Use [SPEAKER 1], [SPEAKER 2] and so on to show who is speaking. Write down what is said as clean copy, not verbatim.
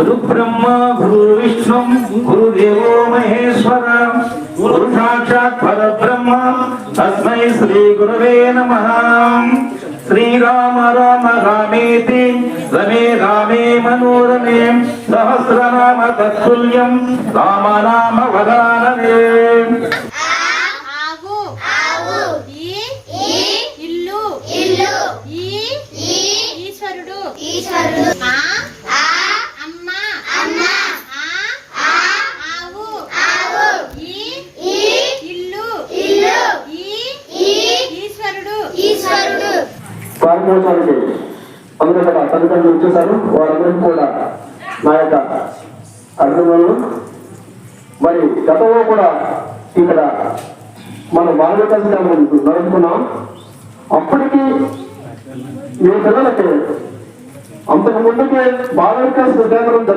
[SPEAKER 1] గురు బ్రహ్మ గురు విష్ణు గురుదేవో మహేశ్వర గురు సాక్షాత్ పరబ్రహ్మ తస్మై శ్రీ గురవే నమః. శ్రీరామ రామ రామేతి రమే రామే మనోరమే సహస్రనామ తత్తుల్యం రామనామ వదాననే.
[SPEAKER 2] వారికోసానికి అందరూ కూడా తల్లిదండ్రులు వచ్చేసారు. వారందరికీ కూడా నా యొక్క అభినందనలు. మరి గతంలో కూడా ఇక్కడ మనం బాలవికాస కేంద్రం నడుపుకున్నాం. అప్పటికి మీ పిల్లలకి అంతకు ముందుకే బాలవికాస కేంద్రం